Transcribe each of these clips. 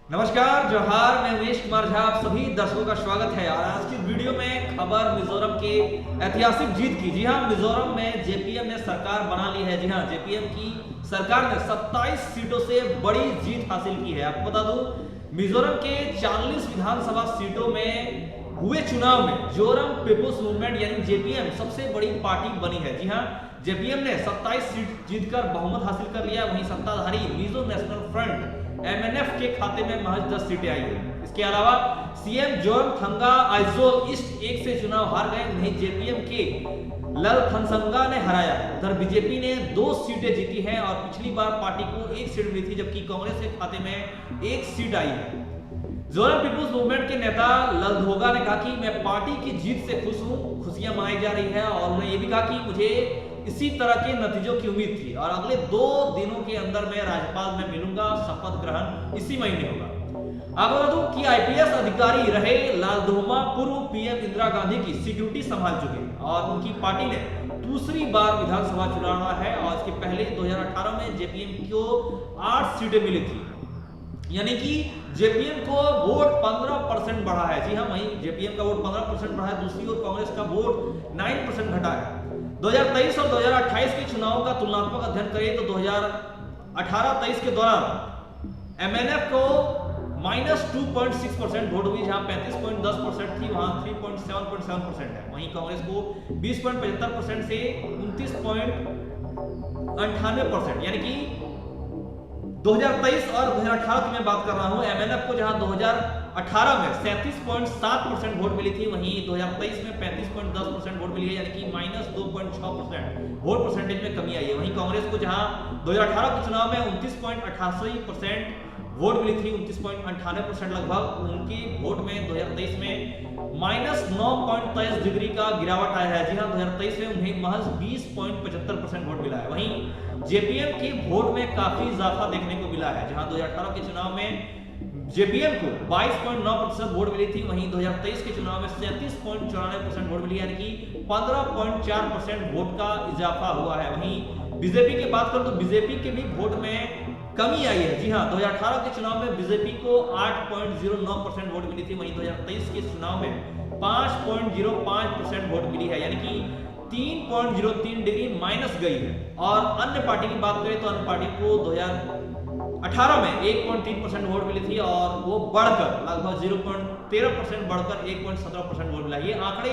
नमस्कार, जोहार। मैं उमेश कुमार झा, आप सभी दर्शकों का स्वागत है। और आज की वीडियो में खबर मिजोरम के ऐतिहासिक जीत की। जी हां, मिजोरम में जेपीएम ने सरकार बना ली है। जी हां, जेपीएम की सरकार ने 27 सीटों से बड़ी जीत हासिल की है। आपको बता दूं, मिजोरम के 40 विधानसभा सीटों में हुए चुनाव में जोरम पीपुल्स मूवमेंट यानी जेपीएम सबसे बड़ी पार्टी बनी है। जी हां, जेपीएम ने 27 सीट जीतकर बहुमत हासिल कर लिया। वहीं सत्ताधारी मिजो नेशनल फ्रंट एमएनएफ के खाते में महज 10 सीटें आई है। इसके अलावा सीएम जोरमथंगा आइजोल ईस्ट 1 से चुनाव हार गए। उन्हें जेपीएम के ललथनसंगा ने हराया। उधर बीजेपी ने 2 सीटें जीती हैं और पिछली बार पार्टी को 1 सीट मिली थी, जबकि कांग्रेस के खाते में 1 सीट आई है। जोरम पीपुल्स मूवमेंट के नेता ललधोगा ने कहा कि मैं पार्टी की जीत से खुश हूं, खुशियां मनाई जा रही है। और उन्होंने ये भी कहा कि मुझे इसी तरह के नतीजों की उम्मीद थी और अगले 2 दिनों के अंदर मैं राज्यपाल में मिलूंगा। शपथ ग्रहण इसी महीने होगा। आपको बता दूं कि आईपीएस अधिकारी रहे लालधोमा पूर्व पीएम इंदिरा गांधी की सिक्योरिटी संभाल चुके हैं और उनकी पार्टी ने दूसरी बार विधानसभा चुनाव लड़ा है। और इसके पहले 2018 में जेपीएम को 8 सीटें मिली थी, यानी कि जेपीएम को वोट 15% बढ़ा है। जी हां, वहीं जेपीएम का वोट 15% बढ़ा है। दूसरी ओर कांग्रेस का वोट 9% घटा है। 2023 और 2028 के चुनाव का तुलनात्मक अध्ययन करें तो 2018-23 के दौरान एमएनएफ को -2.6% वोट हुई, जहां 35.10% थी, वहां 3.7% है। वहीं कांग्रेस को 20.75% से 29.98%, यानी कि 2023 और 2018 की मैं बात कर रहा हूं। एमएनएफ को जहां 2018 में 37.7% वोट मिली थी, वहीं 2023 में 35.10% वोट मिली है, यानी कि -2.6% वोट परसेंटेज में कमी आई है। वहीं कांग्रेस को जहां 2018 के चुनाव में 29.88% वोट मिली थी, 29.98% लगभग, उनकी वोट में 2023 में -9.23 डिग्री का गिरावट आया है। जी हां, 2023 में उन्हें महज 20.75% वोट मिला है। वहीं जेपीएम के वोट में काफी इजाफा देखने को मिला है, जहां 2018 के चुनाव में जेपीएम को 22.9% वोट मिली थी, वहीं 2023 के चुनाव में 37.94% वोट मिली, यानी कि 15.4% वोट का इजाफा हुआ है। वहीं बीजेपी की बात करूं तो बीजेपी के भी वोट में कमी आई है। जी हां, 2018 के चुनाव में बीजेपी को 8.09% वोट मिली थी, वहीं 2023 के चुनाव में 5.05% वोट मिली है, यानी कि 3.03 डिग्री माइनस गई है। और अन्य पार्टी की बात करें तो अन्य पार्टी को 2018 में 1.3% वोट मिली थी और वो बढ़कर लगभग 0.13% बढ़कर 1.17% वोट मिला। ये आंकड़े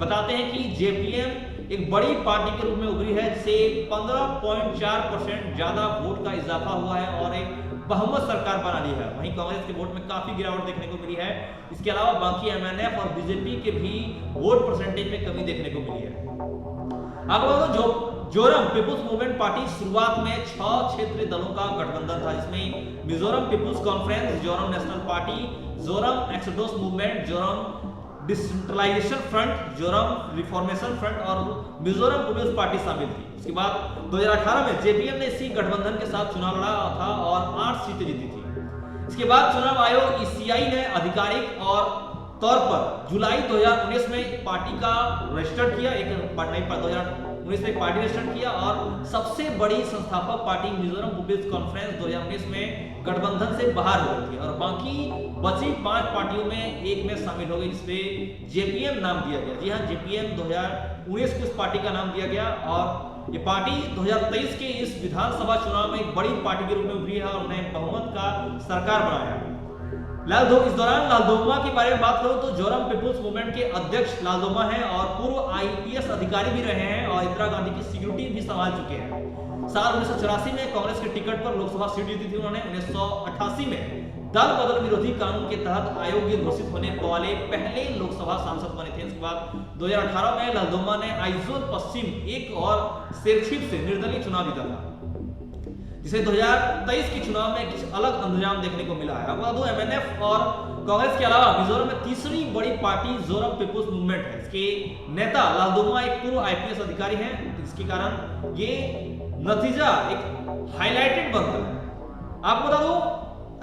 बताते हैं कि जेपीएम एक बड़ी पार्टी के रूप में उभरी है, जिसे 15.4% ज्यादा वोट का इजाफा हुआ है और एक बहुमत सरकार बना ली है। वहीं कांग्रेस के वोट में काफी गिरावट देखने को मिली है। इसके अलावा बाकी एमएनएफ और बीजेपी के भी वोट परसेंटेज में कमी देखने को मिली है। आपको जोरम पीपुल्स मूवमेंट पार्टी शुरुआत में 6 क्षेत्रीय दलों का गठबंधन था, जिसमें Mizoram people's conference, Zoram national party, Zoram exodus movement, Zoram decentralisation front, Zoram reformation front और मिजोरम पीपुल्स पार्टी शामिल थी। उसके बाद 2018 में जेपीएम ने इसी गठबंधन के साथ चुनाव लड़ा था और 8 सीटें जीती थी। इसके बाद चुनाव आयोग ईसीआई ने आधिकारिक और तौर पर जुलाई 2019 में पार्टी का रजिस्टर किया, एक नई 2019 में पार्टी रजिस्टर किया और सबसे बड़ी संस्थापक पार्टी मिजोरम पीपुल्स कॉन्फ्रेंस 2019 में गठबंधन से बाहर हो गई थी और बाकी बची 5 पार्टियों में एक में शामिल हो गई, जिसमें जेपीएम नाम दिया गया। जी हां, जेपीएम 2019 को इस पार्टी का नाम दिया गया और ये पार्टी 2023 के इस विधानसभा चुनाव में एक बड़ी पार्टी के रूप में उभरी है और उन्हें बहुमत का सरकार बनाया। इस दौरान लालधोमा के बारे में बात करूं तो जोरम पीपुल्स मूवमेंट के अध्यक्ष लालधोमा हैं और पूर्व आईपीएस अधिकारी भी रहे हैं और इंदिरा गांधी की सिक्योरिटी भी संभाल चुके हैं। साल 1984 में कांग्रेस के टिकट पर लोकसभा सीट जीती थी उन्होंने। 1988 में दल बदल विरोधी कानून के तहत अयोग्य घोषित होने वाले पहले लोकसभा सांसद बने थे। इसके बाद 2018 में लालधोमा ने आइजोल पश्चिम 1 और शेरछिप से निर्दलीय चुनाव जीता था, जिसे 2023 के चुनाव में कुछ अलग अंजाम देखने को मिला है। अब एमएनएफ और कांग्रेस के अलावा मिजोरम में तीसरी बड़ी पार्टी जोरम पीपुल्स मूवमेंट है। इसके नेता लालधोमा एक पूर्व आईपीएस अधिकारी हैं, इसके कारण ये नतीजा एक हाईलाइटेड बनता है। आपको बता दूं,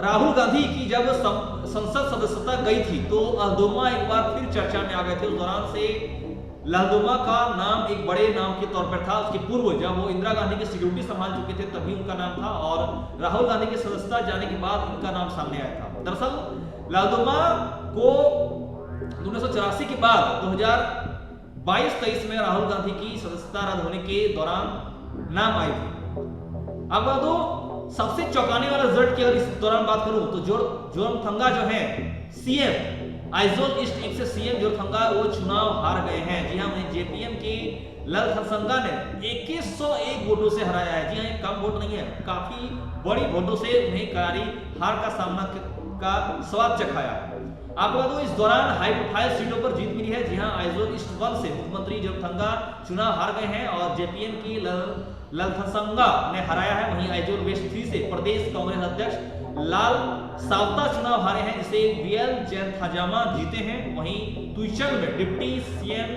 राहुल गांधी की जब संसद सदस्यता गई थी तो लालधोमा एक बार फिर चर्चा में आ गए थे। उस दौरान से लालदोमा का नाम एक बड़े नाम के तौर पर था। उसके पूर्व जब वो इंदिरा गांधी की सिक्योरिटी संभाल चुके थे तभी उनका नाम था, और राहुल गांधी की सदस्यता जाने के बाद उनका नाम सामने आया था। दरअसल लालदोमा को 1984 के बाद 2022-23 में राहुल गांधी की सदस्यता रद्द होने के दौरान नाम आई थी। अब तो सबसे चौंकाने वाला रिजल्ट की अगर इस दौरान बात करूं तो जोरमथंगा जो है सीएम आइजोल ईस्ट 1 से सीएम जोरमथंगा वो चुनाव हार गए हैं। जी हां, उन्हें जेपीएम के ललथनसंगा ने 2101 वोटों से हराया है। जी हां, कम वोट नहीं है, काफी बड़ी वोटों से उन्हें करारी हार का सामना का स्वाद चखाया। आपको बता दूं इस दौरान हाई प्रोफाइल सीटों पर जीत मिली है। जी हां, आइजोल ईस्ट 1 से मुख्यमंत्री जोरमथंगा चुनाव हार गए हैं और जेपीएम की ललथनसंगा ने हराया है। वहीं आइजोल वेस्ट 3 से प्रदेश कांग्रेस अध्यक्ष लाल सावता चुनाव हारे हैं, जिसे बीएल जैनथाजामा जीते हैं। वहीं तुइचल में डिप्टी सीएम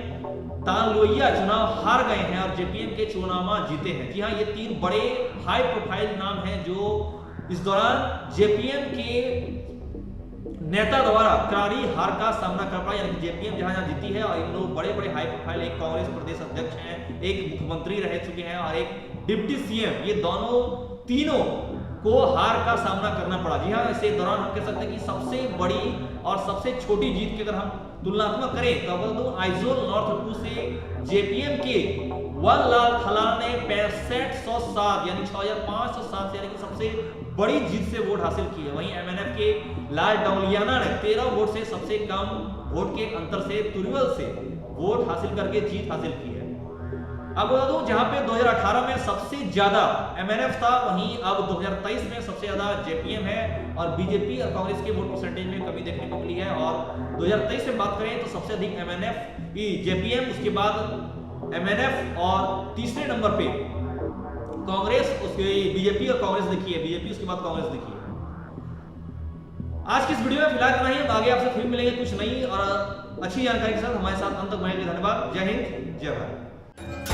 तानलोइया चुनाव हार गए हैं और जेपीएम के चुनामा जीते हैं। जी हां, ये 3 बड़े हाई प्रोफाइल नाम हैं जो इस दौरान जेपीएम के नेता द्वारा करारी हार का सामना कर पड़ा। यानी जेपीएम जहां जीती है और इन लोग बड़े बड़े हाई प्रोफाइल, एक कांग्रेस प्रदेश अध्यक्ष हैं, एक मुख्यमंत्री रह चुके हैं और एक डिप्टी सीएम, ये तीनों को हार का सामना करना पड़ा। जी हाँ, इस दौरान हम कह सकते हैं कि सबसे बड़ी और सबसे छोटी जीत की अगर हम तुलनात्मक करें तो आइजोल नॉर्थ 2 से जेपीएम के वनलाल खलाल ने 6507 यानी 6507 यानी कि सबसे बड़ी जीत से वोट हासिल की है। वहीं एमएनएफ के लाल डाउलियाना ने 13 वोट से सबसे कम वोट के अंतर से तुरवल से वोट हासिल करके जीत हासिल की है। अब बता दूं जहां पे 2018 में सबसे ज्यादा एमएनएफ था, वहीं अब 2023 में सबसे ज्यादा जेपीएम है और बीजेपी और कांग्रेस के वोट परसेंटेज में कमी देखने को मिली है। और 2023 में बात करें तो सबसे अधिक एमएनएफ जेपीएम, उसके बाद एमएनएफ और तीसरे नंबर पे कांग्रेस, उसके बीजेपी और कांग्रेस देखिए, बीजेपी उसके बाद कांग्रेस देखिए। आज की इस वीडियो में फिलहाल इतना ही। आगे आपसे फिर मिलेंगे कुछ नई और अच्छी जानकारी के साथ। हमारे साथ अंत तक बने रहिए। धन्यवाद। जय हिंद, जय भारत।